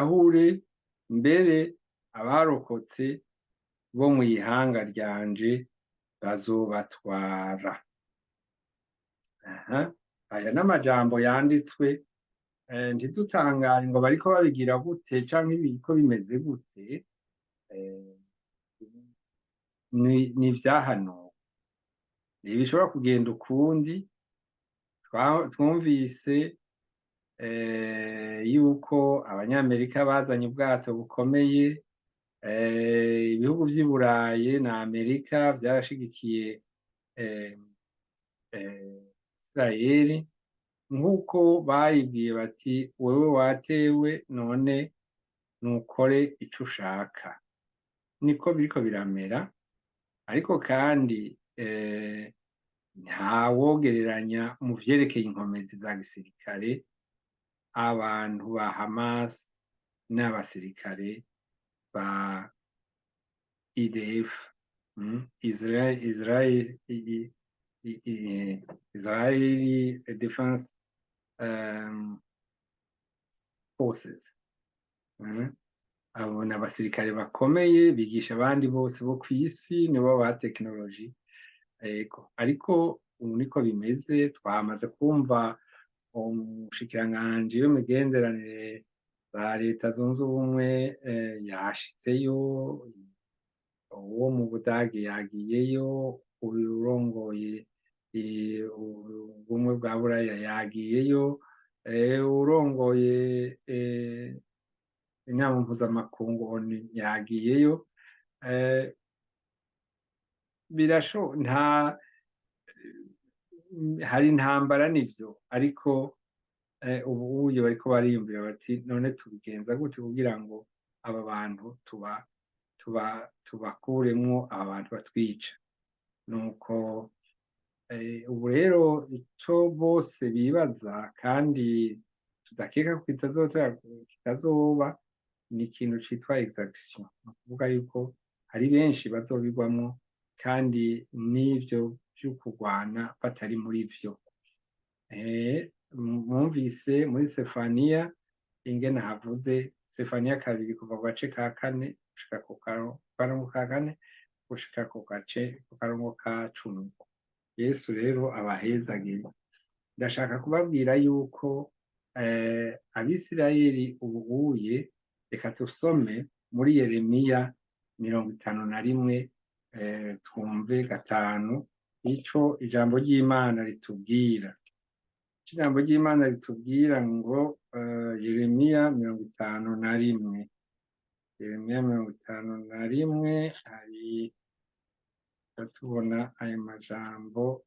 ahure mbere abarokotse bo mw'ihanga ryanje bazobatwara. Aha, aya n'amajambo yanditswe, ntidutangare ngo bariko babigira gute canke biriko bimeze gute, ni ivyahanuwe, ntibishobora kugenda ukundi. Twumvise yuko abanyamerika bazanye ubwato bukomeye, ibihugu vy'i Burayi na Amerika vyarashigikiye Isirayeli, nk'uko bayibwiye bati wewe watewe none nukore ico ushaka. Niko biriko biramera, ariko kandi ntawogereranya mu vyerekeye inkomezi za gisirikare abantu ba Hamas n'abasirikare ba IDF, Israeli Defense Forces. Abo ni abasirikare bakomeye, bigisha abandi bose bo kw'isi, nibo ba tekinoloji. Ariko ubu niko bimeze. Twamaze kumva umushikiranganji w'imigenderanire za Leta Zunze Ubumwe yashitseyo, uwo mu Budagi yagiyeyo, urongoye ubumwe bwa Buraya yagiyeyo, urongoye inama mpuzamakungu ONU yagiyeyo. Hari intambara nivyo, ariko ubuye bariko bariyumvira bati none tubigenza gute kugira ngo aba bantu tubakuremwo aba bantu batwica. Nuko ubu rero ico bose bibaza kandi tudakeka ko kitazoba, ni ikintu citwa exaction. Ni ukuvuga yuko hari benshi bazobigwamwo kandi n'ivyo vyo kurwana batari muri vyo. Mwumvise muri Sefaniya ingene havuze, Sefaniya 2 kuva ku gace ka 4 gushika ku karongo ka 4 gushika ku karongo ka 10. Yesu rero abahezagire. Ndashaka kubabwira yuko Abisirayeli ubuye, reka tusome muri Yeremiya 51 twumve 5 ico ijambo ry'Imana ritubwira. Ijambo ry'Imana ritubwira ngo Yeremiya 51, Yeremiya 51 hari tubona ayo majambo.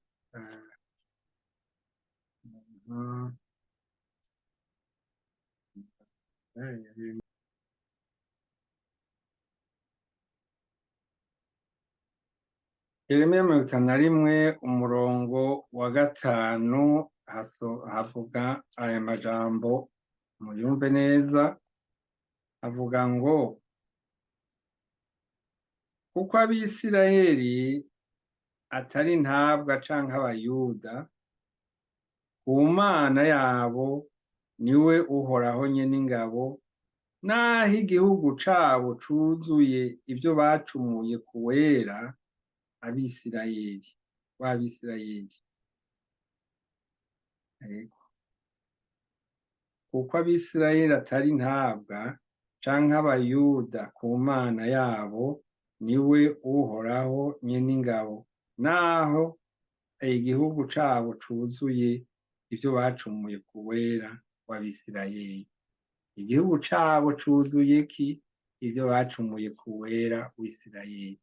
Yeremiya 51 umurongo wa 5 havuga aya majambo, muyumve neza. Avuga ngo kuko Abisirayeli atari ntabwa canke abayuda, ku Mana yabo niwe uhoraho nyene ingabo, naho igihugu cabo cuzuye ivyo bacumuye ku wera Abisirayeli w'Abisirayeli. Kuko Abisirayeli atari ntabwa canke abayuda, ku Mana yabo niwe uhoraho nyene ingabo, naho igihugu cabo cuzuye ivyo bacumuye ku wera w'Abisirayeli. Igihugu cabo cuzuye ki? Ivyo bacumuye ku wera w'Isirayeli.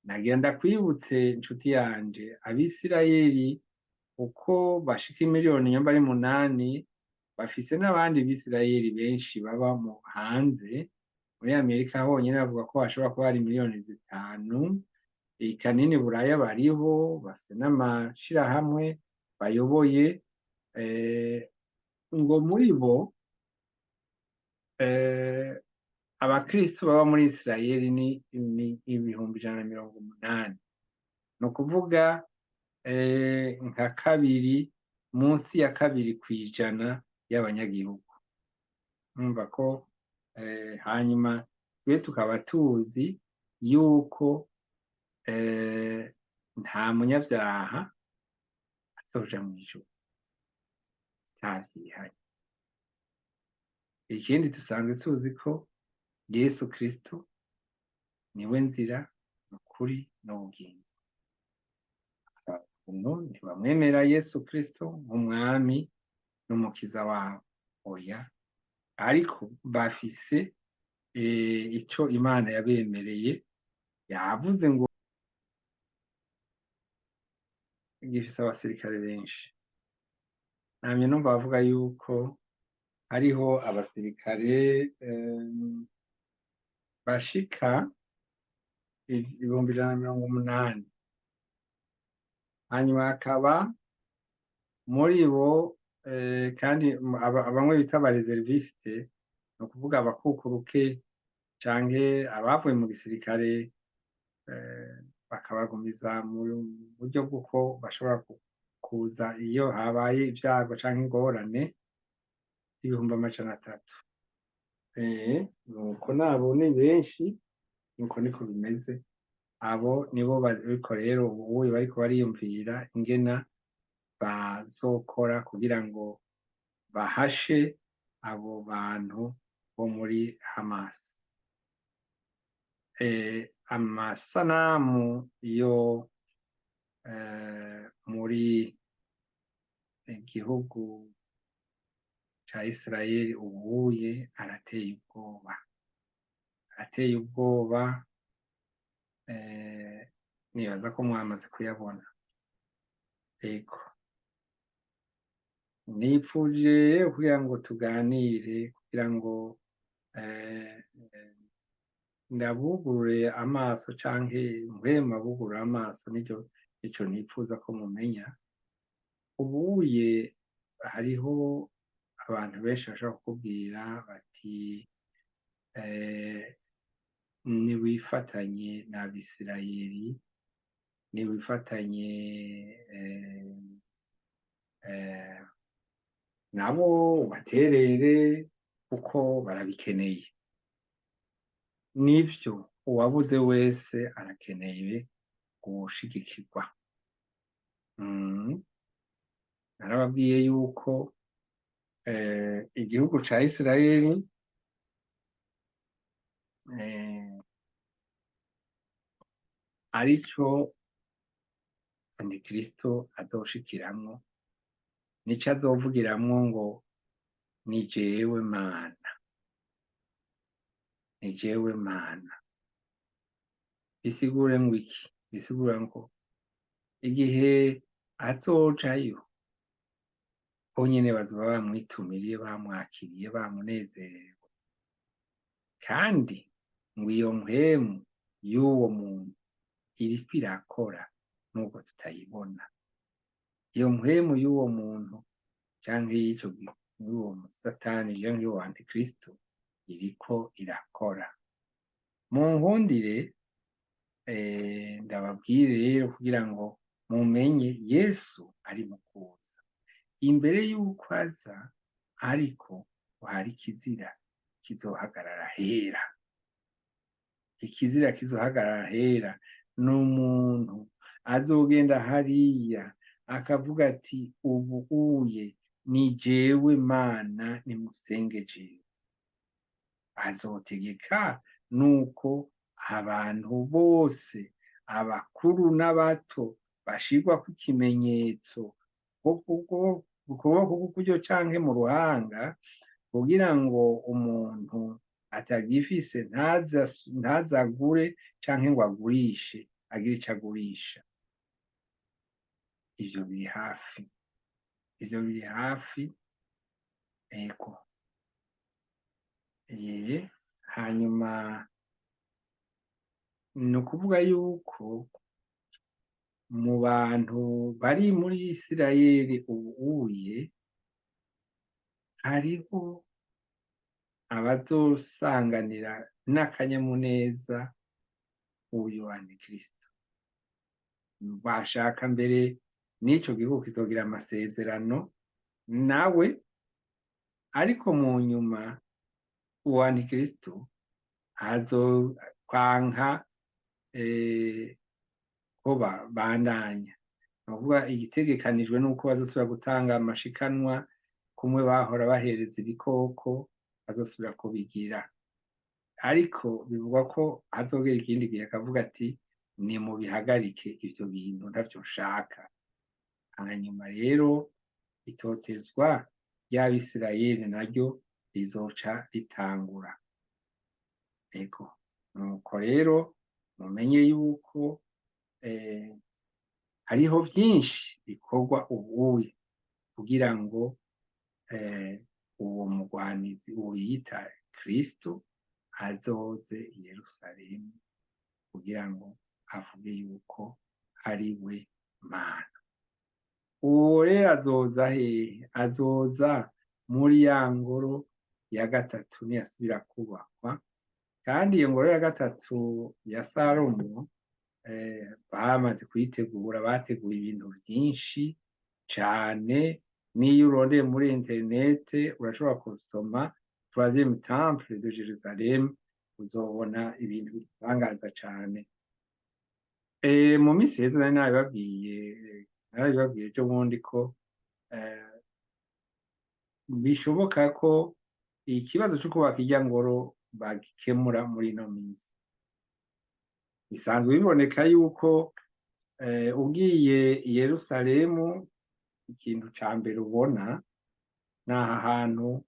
Nagenda kwibutse inshuti yanje, Abisirayeli uko bashika imiliyoni nyamba ari 8, bafise n'abandi Bisirayeli benshi baba mu hanze. Muri Amerika honyene bavuga ko hashobora kuba hari miliyoni 5. Kanini Buraya bariho, bafise n'amashirahamwe bayoboye. Ngo muri bo abakristo baba muri Isirayeli ni 180,000. ni ukuvuga nka kabiri, munsi ya 2% y'abanyagihugu. Numva ko hanyuma twe tukaba tuzi yuko nta munyabyaha azoja mw'ijuru atavyihanye. Ikindi dusanzwe tuzi ko Yesu Kristo niwe nzira, ukuri n'ubugingo. Abantu ntibamwemera Yesu Kristo nk'umwami n'umukiza wabo, oya, ariko bafise ico Imana yabemereye, yavuze ngo gifise abasirikare benshi. Namye numva bavuga yuko hariho abasirikare bashika 180,000, hanyuma hakaba muri bo kandi bamwe bita aba reserviste, ni ukuvuga abakukuruke canke abavuye mu gisirikare bakabagumiza mu buryo bw'uko bashobora kuza iyo habaye ivyago canke ingorane, 300,000. Nuko nabo ni benshi, nuko niko bimeze. Abo nibo bariko rero ubu bariko bariyumvira ingena bazokora kugira ngo bahashe abo bantu bo muri Hamas. Amasanamu yo muri igihugu ca Israeli ubuye arateye ubwoba, arateye ubwoba. Nibaza ko mwamaze kuyabona. Ego, nipfuje kugira ngo tuganire, kugira ngo ndabugurure amaso canke mpwema bugurura amaso, nico nipfuza ko mumenya. Ubuye hariho abantu benshi bashobora kukubwira bati niwifatanye n'Abisirayeli, niwifatanye nabo ubaterere kuko barabikeneye. Nivyo, uwabuze wese arakeneye gushigikirwa. Narababwiye yuko igihugu ca Israeli arico Antikristo azoshikiramwo, nico azovugiramwo ngo ni jewe Mana, ni jewe Mana. Bisigure ngo iki? Bisigura ngo igihe azojayo, bonyene bazoba bamwitumiriye, bamwakiriye, bamunezerewe, kandi ngo iyo mpwemu y'uwo muntu iriko irakora nubwo tutayibona. Iyo mpwemu y'uwo muntu canke y'uwo musatani canke y'uwo Antikristo iriko irakora. Munkundire ndababwire rero kugira ngo mumenye Yesu ari mu kuza. Imbere y'uko aza ariko hari ikizira kizohagarara hera. Ikizira kizohagarara hera n'umuntu azogenda hariya akavuga ati ubuye ni jewe Mana, nimusenge jewe. Azotegeka nuko abantu bose, abakuru n'abato, bashirwako ikimenyetso ukuboko kw'ukuryo canke mu ruhanga, kugira ngo umuntu atagifise ntazagure canke ngo agurishe, agire ico agurisha. Ivyo biri hafi, ivyo biri hafi. Ego, hanyuma ni ukuvuga yuko mu bantu bari muri Isirayeli ubuye hariho abazosanganira n'akanyamuneza uyu Antikristo. Bashaka mbere n'ico gihugu kizogira amasezerano nawe, ariko mu nyuma uwo antikristo azokwanka ko bandanya. Ni ukuvuga igitegekanijwe nuko bazosubira gutanga amashikanwa kumwe bahora bahereza ibikoko bazosubira kubigira, ariko bivugwa ko hazogera ikindi gihe akavuga ati nimubihagarike ivyo bintu ntavyo nshaka. Hanyuma rero itotezwa ry'Abisirayeli naryo rizoca ritangura. Ego nuko rero mumenye yuko hariho vyinshi bikorwa ubuye kugira ngo uwo mugwanizi, uwo yita Kristo azoze i Yerusalemu kugira ngo avuge yuko ari we Mana. Uwo rero azoza hehe? Azoza muri ya ngoro ya gatatu niyasubira kubakwa, kandi iyo ngoro ya gatatu ya Salomo bamaze kuyitegura, bateguye ibintu vyinshi cane. N'iyo urondeye muri internet urashobora gusoma troisième temple de Jérusalem, uzobona ibintu bitangaza cane. Mu minsi heze narabibabwiye ejo bundi ko bishoboka ko ikibazo co kubaka irya ngoro bagikemura muri ino minsi. Bisanzwe biboneka yuko ugiye i Yerusalemu ikintu ca mbere ubona naha hantu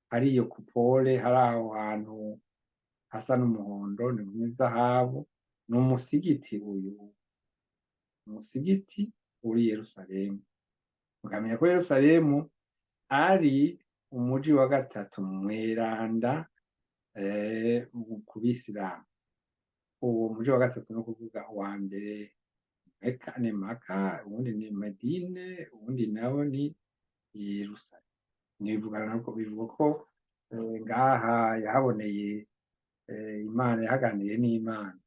hari iyo kupole, hari aho hantu hasa n'umuhondo ni nk'izahabu, ni umusigiti umusigiti uri Yerusalemu. Mukamenya ko Yerusalemu ari umuji wa gatatu mweranda ku Bisilamu. Uwo muji wa gatatu no kuvuga uwa mbere ni Maka, uwundi ni Medine, uwundi nawo ni Yerusalemu. Bivuga ko ngaha yahaboneye Imana, yahaganiye n'Imana,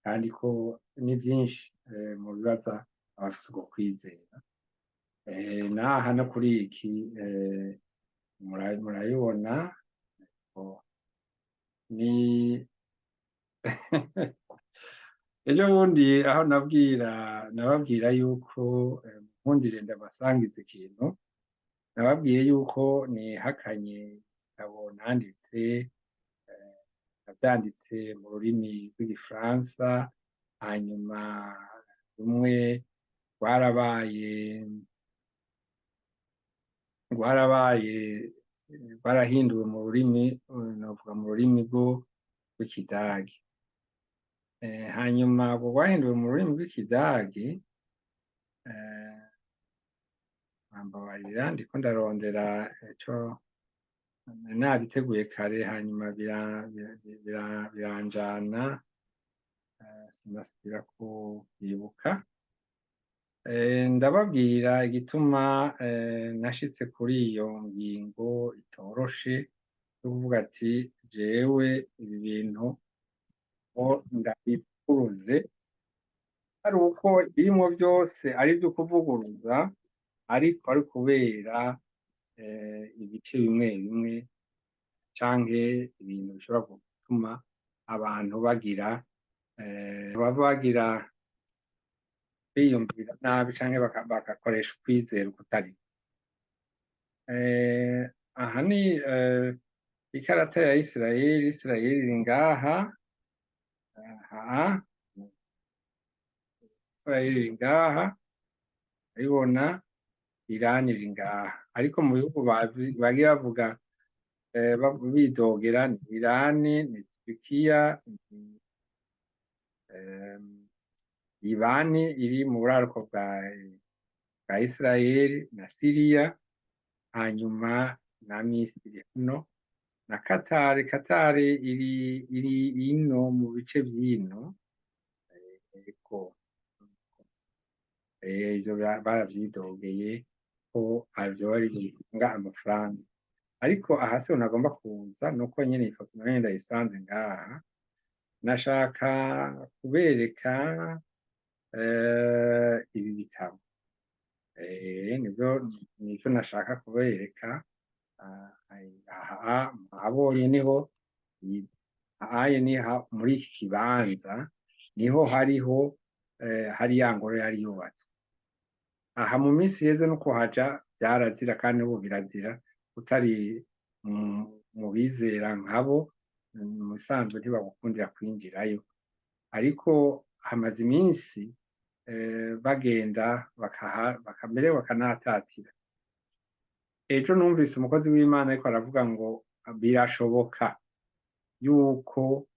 kandi ko ni vyinshi mu bibaza abafise ubwo kwizera. Naha no kuri iki murayibona ni ejo bundi aho nababwira yuko nkundire ndabasangiza ikintu. Nababwiye yuko nihakanye igitabo nanditse, navyanditse mu rurimi rw'igifaransa, hanyuma rumwe rwarahinduwe mu rurimi, novuga mu rurimi rw'ikidagi. Hanyuma ubwo rwahinduwe mu rurimi rw'ikidagi, bambabarira ndiko ndarondera ico nabiteguye kare, hanyuma biranjana sinasubira kwibuka. Ndababwira igituma nashitse kuri iyo ngingo itoroshe yo kuvuga ati jewe ibi bintu ndabivuguruze, ari uko birimwo vyose ari ivyo kuvuguruza, ariko ari kubera ibice bimwe bimwe canke ibintu bishobora gutuma abantu biyumvira nabi canke bagakoresha ukwizera ukutari. Aha ni ikarata ya Isirayeli. Isirayeli iri ngaha, Isirayeli iri ngaha, urabibona. Irani iri ngaha, ariko mu bihugu bagiye bavuga bidogera ni Irani, ni Turikiya, Libani iri mu buraruko bwa Isirayeli, na Siriya, hanyuma na Misiri hano, na Katari. Katari iri ino mu bice vy'ino. Ivyo baravyidogeye ko vyoba ari gutanga amafaranga, ariko aha siho nagomba kuza, nuko nyene ifoto nayo ndayisanze ngaha. Nashaka kubereka ibi bitabo, nivyo nashaka kubereka. aha ahabonye niho ahaye niha muri iki kibanza niho hariho hari ya ngoro yari yubatswe. Aha mu minsi iheze no kuhaja byarazira kandi ubu birazira utari mu bizera nkabo mu bisanzwe ntibagukundira kwinjirayo, ariko hamaze iminsi bagenda mbere bakanahatatira. Ejo numvise umukozi w'Imana ariko aravuga ngo birashoboka yuko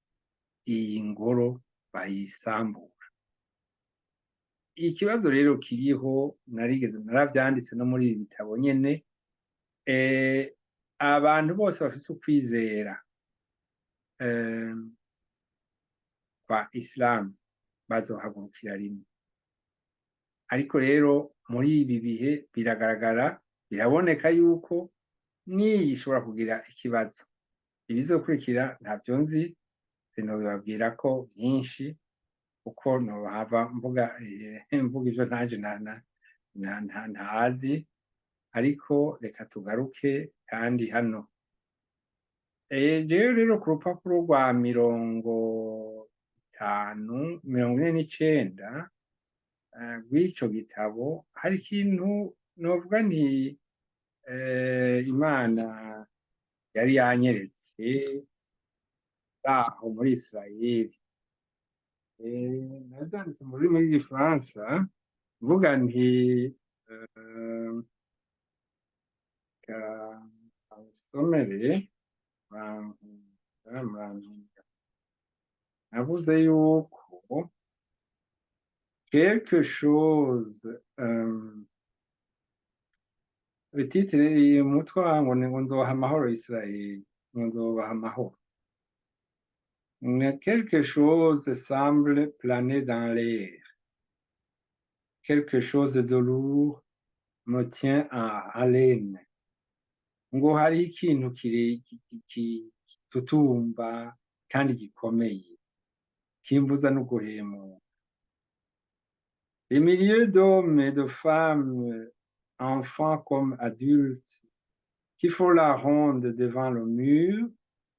iyi ngoro bayisambura. Ikibazo rero kiriho naravyanditse no muri ibi bitabo nyene, abantu bose bafise ukwizera kwa Islam bazohagurukira rimwe, ariko rero muri ibi bihe biragaragara biraboneka yuko niyi ishobora kugira ikibazo. Ibizokurikira ntavyo nzi, sinobibabwira ko vyinshi kuko nohava mvuga ivyo ntaje ntazi, ariko reka tugaruke kandi hano. Rero ku rupapuro rwa 49 rw'ico gitabo hari ikintu novuga nti Imana yari yanyeretse aho muri Israeli. Navyanditse mu rurimi rw'igifaransa mvuga nti somere navuze yuko quelque chose titre umutwe wangu ngo nzoha amahoro Israeli, ngo nzobaha amahoro. Quelque chose semble planer dans l'air, quelque chose de lourd me tient en haleine. Ngo hari ikintu kitutumba kandi gikomeye kimbuza no guhemura. Les milliers d'hommes et de femmes, enfants comme adultes, qui font la ronde devant le mur,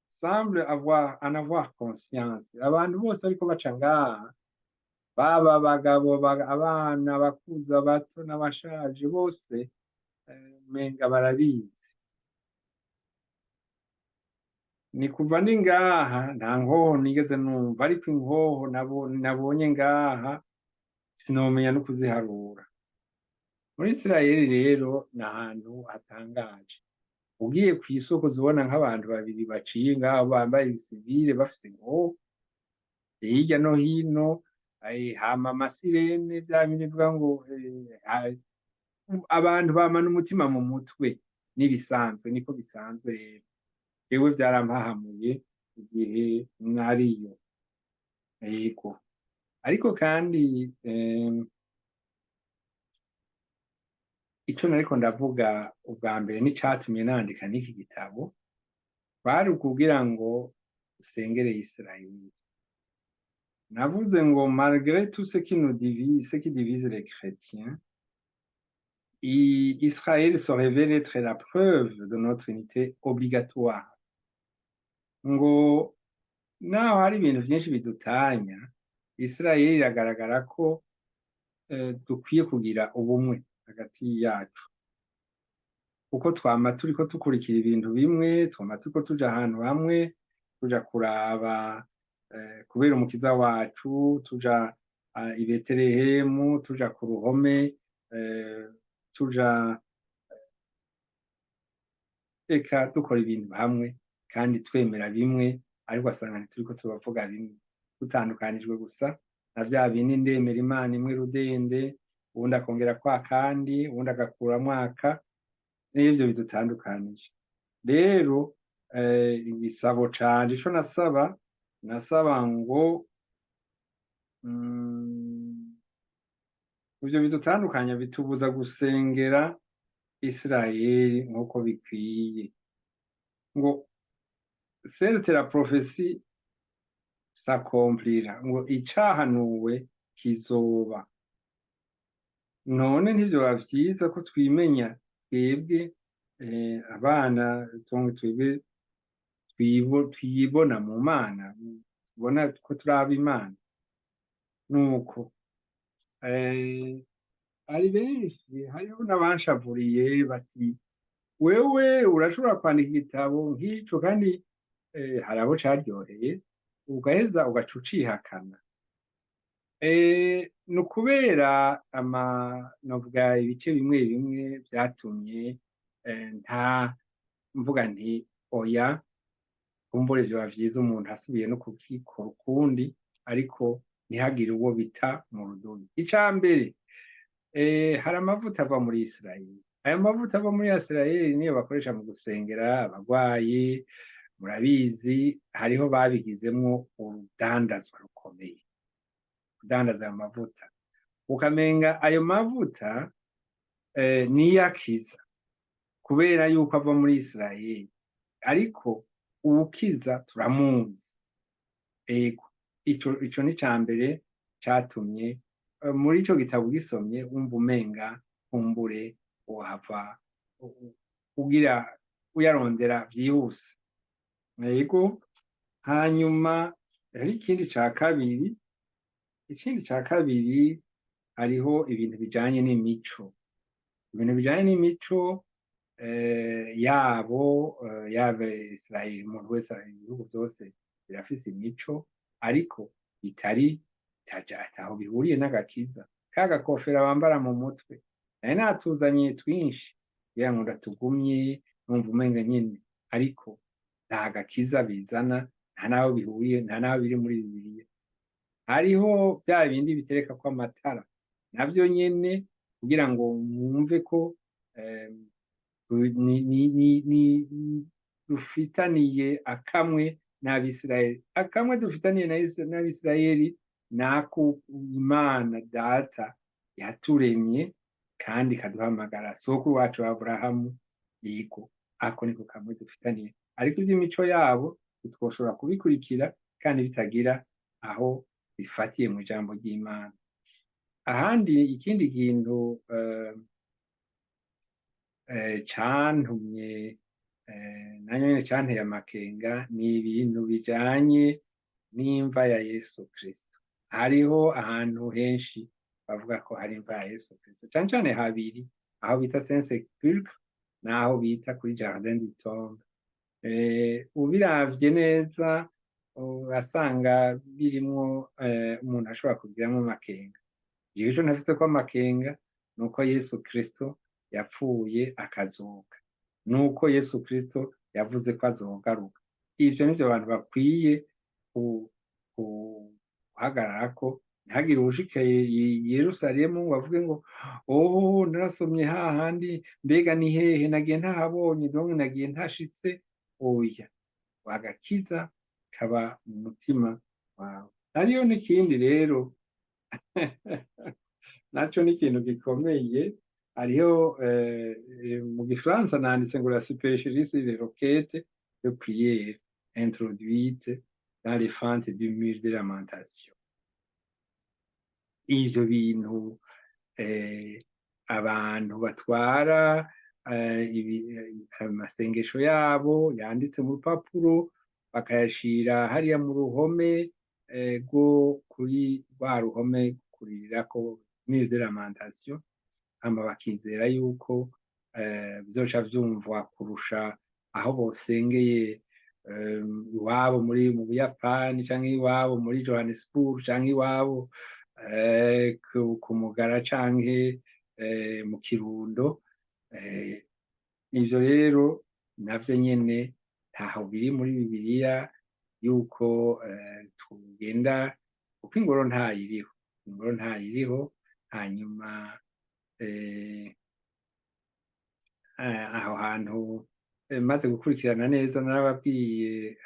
semblent en avoir conscience. Abantu bose ariko baca ngaha, baba abagabo, abana, abakuze, abato n'abashaje, bose menga barabizi. Ni kuva ni ngaha nta nkoho nigeze numva, ariko inkoho nabonye ngaha sinomenya no kuziharura. Muri Israeli rero ni ahantu hatangaje. Ugiye kw'isoko zibona nk'abantu babiri baciye ngaho bambaye ibisivile bafise inkoho, hirya no hino hama amasirene vya bindi bivuga ngo abantu bamana umutima mu mutwe. N'ibisanzwe niko bisanzwe rero. Jewe vyarampahamuye igihe nariyo. Yego. Ariko kandi ico nariko ndavuga ubwa mbere n'icatumye nandika n'iki gitabo bari ukugira ngo usengere Israeli. Navuze ngo malgré tout ce qui nous divise, ce qui divise les chrétiens, Israël se révèle être la preuve de notre unité obligatoire. Ngo naho hari ibintu vyinshi bidutanya, Israeli iragaragara ko dukwiye kugira ubumwe hagati yacu, kuko twama turiko dukurikira ibintu bimwe, twama turiko tuja ahantu hamwe, tuja kuraba kubera umukiza wacu, tuja i Betelehemu, tuja ku ruhome, tuja eka dukora ibintu hamwe kandi twemera bimwe, ariko asanga ntituriko turavuga bimwe, dutandukanijwe gusa na vya bindi ndemera Imana imwe rudende, uwundi akongera kwa kandi, uwundi agakura mwaka, n'ivyo bidutandukanije. Rero igisabo canje ico nasaba ngo ivyo bidutandukanya bitubuza gusengera Israeli nk'uko bikwiye. Ngo certes la prophétie s'accomplira, ngo icahanuwe kizoba. None ntivyoba vyiza ko twimenya twebwe abana twebwe twibona mu mana, tubona ko turi ab'Imana, nuko ari benshi, hariho n'abanshavuriye bati wewe urashobora kwandika igitabo nk'ico kandi hari abo caryoheye ugaheza ugaca ucihakana. Ni ukubera novuga ibice bimwe bimwe vyatumye nta mvuga nti oya, kumbure vyoba vyiza umuntu asubiye no kugikora ukundi, ariko ntihagire uwo bita mu rudubi. Ica mbere, hari amavuta ava muri Isirayeli. Ayo mavuta ava muri Isirayeli niyo bakoresha mu gusengera abagwayi, murabizi hariho babigizemwo urudandazwa rukomeye, kudandaza ayo mavuta. Ukamenga ayo mavuta niyo akiza kubera yuko ava muri Isirayeli, ariko uwukiza turamuzi. Ego, ico ni ica mbere catumye muri ico gitabo ugisomye wumva umenga kumbure wohava ugira uyarondera vyihuse. Ego, hanyuma hari ikindi ca kabiri, hariho ibintu bijanye n'imico. Ibintu bijanye n'imico yaba Isirayeli, umuntu wese, ibihugu vyose birafise imico, ariko ataho bihuriye n'agakiza. Ka gakofera bambara mu mutwe nari natuzaniye twinshi kugira ngo ndatugumye, numva umenga nyene, ariko nta gakiza bizana, nta naho bihuriye, nta naho biri muri Bibiliya. Hariho vya bindi biterekako amatara, navyo nyene kugira ngo mwumve ko dufitaniye akamwe n'Abisirayeli. Akamwe dufitaniye n'Abisirayeli nako Imana Data yaturemye kandi ikaduhamagara, sokuru wacu Aburahamu. Yego, ako niko kamwe dufitaniye, ariko ivy'imico yabo ntitwoshobora kubikurikira kandi bitagira aho bifatiye mu ijambo ry'Imana. Ahandi ikindi kintu cantumye nanyo nyene canteye amakenga ni ibintu bijanye n'imva ya Yesu Kristo. Hariho ahantu henshi bavuga ko hari imva ya Yesu Kristo, cane cane habiri, aho bita Saint Sepulcre n'aho bita kuri Jardin du Temple. Ubiravye neza urasanga birimwo umuntu ashobora kugiramwo amakenga. Jewe ico ntafiseko amakenga nuko Yesu Kristo yapfuye akazuka, nuko Yesu Kristo yavuze ko azogaruka. Ivyo nivyo abantu bakwiye guhagararako, ntihagire uwushika i Yerusalemu ngo avuge ngo narasomye hahandi, mbega ni hehe, nagiye ntahabonye, donc nagiye ntashitse. Oya, agakiza kaba mu mutima wawe. Hariyo n'ikindi rero naco ni ikintu gikomeye. Hariho mu Gifaransa nanditse ngo la supercherie des roquettes de prière introduite dans les fentes du mur de lamentation. Ivyo bintu abantu batwara amasengesho yabo yanditse mu rupapuro bakayashira hariya mu ruhome rwo kuri rwa ruhome kurirako mur de lamentation, hama bakizera yuko bizoca vyumvwa kurusha aho bosengeye iwabo mu Buyapani, canke iwabo muri Johannesburg, canke iwabo ku Mugara, canke mu Kirundo. Ivyo rero navyo nyene ntaho biri muri Bibiliya yuko tugenda, kuko ingoro ntayiriho. Hanyuma aho hantu maze gukurikirana neza narababwiye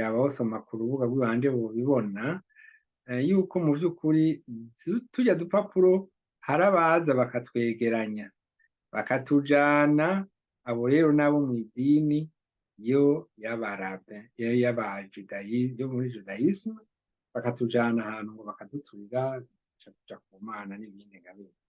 abawusoma ku rubuga rw'iwanje bobibona yuko mu vy'ukuri turya dupapuro hari abaza bakatwegeranya bakatujana, abo rero nabo mw'idini yo muri Judaisme, bakatujana ahantu ngo bakaduturira tuja ku Mana n'ibindi nka bimwe.